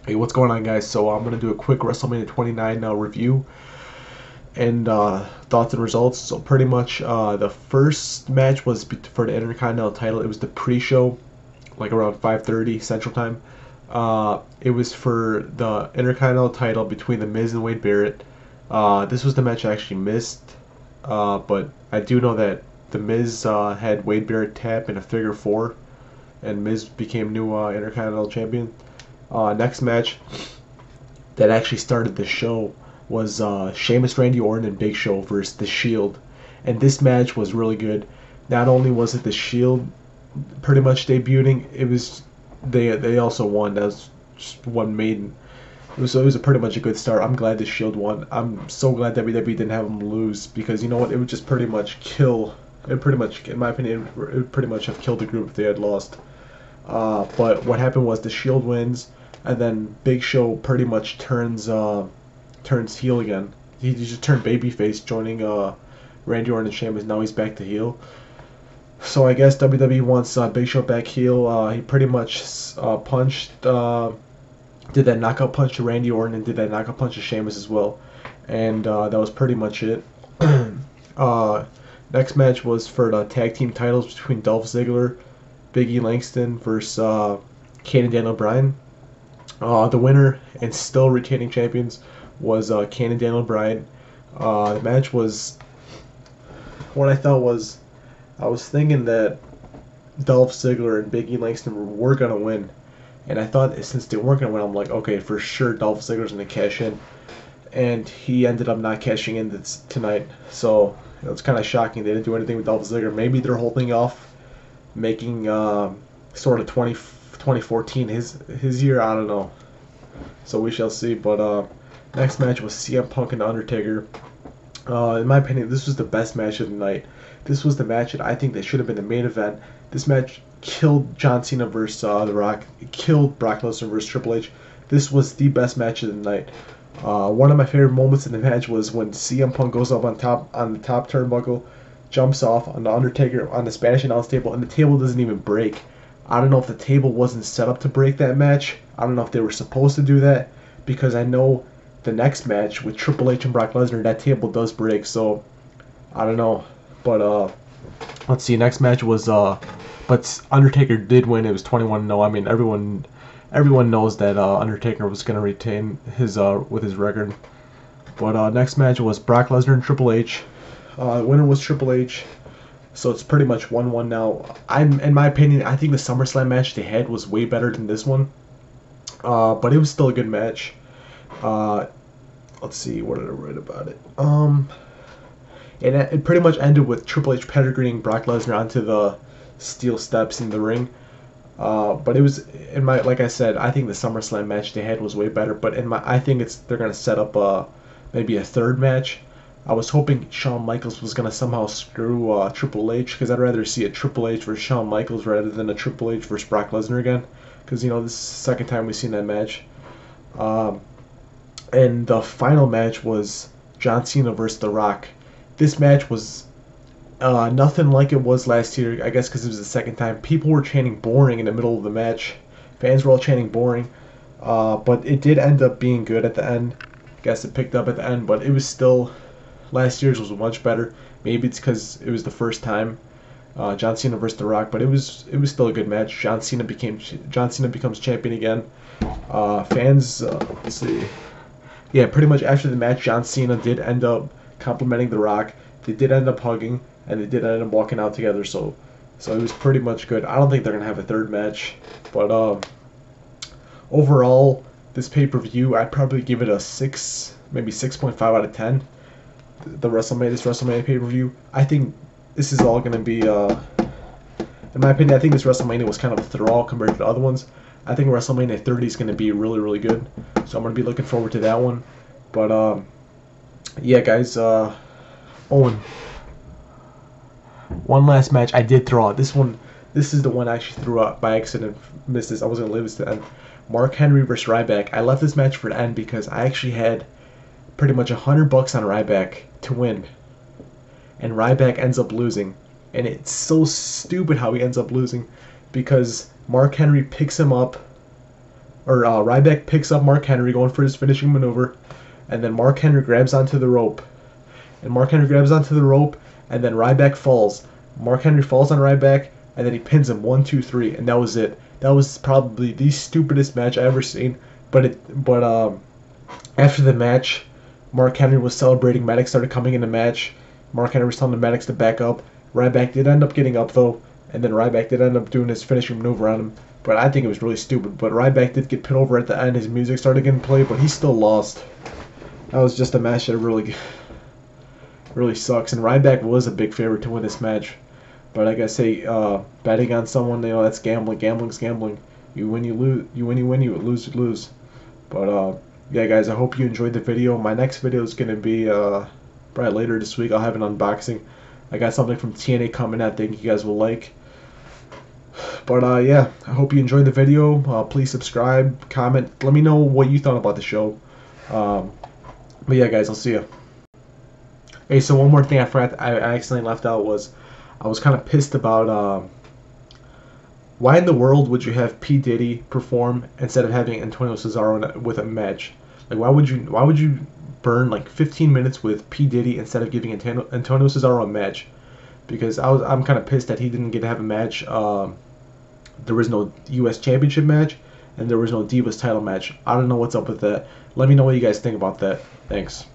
Hey, what's going on, guys? So I'm gonna do a quick WrestleMania 29 review and thoughts and results. So pretty much, the first match was for the Intercontinental title. It was the pre-show, like around 5:30 Central Time. It was for the Intercontinental title between The Miz and Wade Barrett. This was the match I actually missed, but I do know that The Miz had Wade Barrett tap in a figure four, and Miz became new Intercontinental champion. Next match that actually started the show was Sheamus, Randy Orton, and Big Show versus The Shield, and this match was really good. Not only was it The Shield pretty much debuting, it was they also won. That was just one maiden. It was a pretty much a good start. I'm glad The Shield won. I'm so glad WWE didn't have them lose, because you know what, it would just pretty much kill. It pretty much, in my opinion, it would pretty much have killed the group if they had lost. But what happened was The Shield wins, and then Big Show pretty much turns heel again. He just turned babyface, joining Randy Orton and Sheamus. Now he's back to heel. So I guess WWE wants Big Show back heel. He pretty much did that knockout punch to Randy Orton and did that knockout punch to Sheamus as well. And that was pretty much it. uh, Next match was for the tag team titles between Dolph Ziggler, Big E Langston versus Kane and Daniel Bryan. The winner and still retaining champions was Kane and Daniel Bryan. The match was what I thought was. I was thinking that Dolph Ziggler and Big E Langston were gonna win, and I thought since they weren't gonna win, I'm like, okay, for sure Dolph Ziggler's gonna cash in, and he ended up not cashing in tonight. So it's kind of shocking they didn't do anything with Dolph Ziggler. Maybe they're holding off making sort of 2014 his year. I don't know. So we shall see. But next match was CM Punk and Undertaker. In my opinion, this was the best match of the night. This was the match that I think that should have been the main event. This match killed John Cena versus The Rock. It killed Brock Lesnar versus Triple H. This was the best match of the night. One of my favorite moments in the match was when CM Punk goes up on the top turnbuckle, jumps off on the Undertaker on the Spanish announce table, and the table doesn't even break. I don't know if the table wasn't set up to break that match. I don't know if they were supposed to do that, because I know the next match with Triple H and Brock Lesnar, that table does break. So I don't know, but let's see. Next match was but Undertaker did win. It was 21-0. I mean, everyone knows that Undertaker was gonna retain his with his record. But next match was Brock Lesnar and Triple H. The winner was Triple H. So it's pretty much 1-1 now. In my opinion, I think the SummerSlam match they had was way better than this one. But it was still a good match. Uh, let's see, what did I write about it? And it pretty much ended with Triple H pedigreeing Brock Lesnar onto the steel steps in the ring. But it was like I said, I think the SummerSlam match they had was way better. But I think they're gonna set up maybe a third match. I was hoping Shawn Michaels was gonna somehow screw Triple H, because I'd rather see a Triple H versus Shawn Michaels rather than a Triple H versus Brock Lesnar again, because you know this is the second time we've seen that match. And the final match was John Cena versus The Rock. This match was nothing like it was last year, I guess because it was the second time. People were chanting boring in the middle of the match. Fans were all chanting boring. But it did end up being good at the end. I guess it picked up at the end, but it was still, last year's was much better. Maybe it's because it was the first time John Cena versus The Rock, but it was still a good match. John Cena becomes champion again. Let's see. Yeah, pretty much after the match, John Cena did end up complimenting The Rock. They did end up hugging, and they did end up walking out together. So it was pretty much good. I don't think they're gonna have a third match, but overall, this pay-per-view, I'd probably give it a 6, maybe 6.5 out of 10. This WrestleMania pay-per-view, I think this is all gonna be in my opinion, I think this WrestleMania was kind of a thrall compared to the other ones. I think WrestleMania 30 is going to be really, really good. So I'm going to be looking forward to that one. But, yeah, guys, Owen. One last match I did throw out. This is the one I actually threw out by accident. Missed this. I was going to leave this to the end. Mark Henry versus Ryback. I left this match for the end because I actually had pretty much $100 on Ryback to win. And Ryback ends up losing. And it's so stupid how he ends up losing, because Mark Henry picks him up Ryback picks up Mark Henry going for his finishing maneuver, and then Mark Henry grabs onto the rope. And Mark Henry grabs onto the rope, and then Ryback falls. Mark Henry falls on Ryback, and then he pins him 1, 2, 3, and that was it. That was probably the stupidest match I ever seen. But after the match, Mark Henry was celebrating. Medics started coming in the match. Mark Henry was telling the medics to back up. Ryback did end up getting up though, and then Ryback did end up doing his finishing maneuver on him. But I think it was really stupid. But Ryback did get pinned over at the end. His music started getting played, but he still lost. That was just a match that really sucks. And Ryback was a big favorite to win this match. But like I say, betting on someone, that's gambling. Gambling's gambling. You win, you lose. You win, you win. You lose, you lose. But yeah, guys, I hope you enjoyed the video. My next video is gonna be probably later this week. I'll have an unboxing. I got something from TNA coming I think you guys will like. But yeah, I hope you enjoyed the video. Please subscribe, comment. Let me know what you thought about the show. But yeah, guys, I'll see you. Hey, so one more thing I forgot, I accidentally left out was I was kind of pissed about why in the world would you have P. Diddy perform instead of having Antonio Cesaro with a match? Like, why would you burn like 15 minutes with P. Diddy instead of giving Antonio Cesaro a match? Because I'm kind of pissed that he didn't get to have a match. There was no U.S. Championship match, and there was no Divas title match. I don't know what's up with that. Let me know what you guys think about that. Thanks.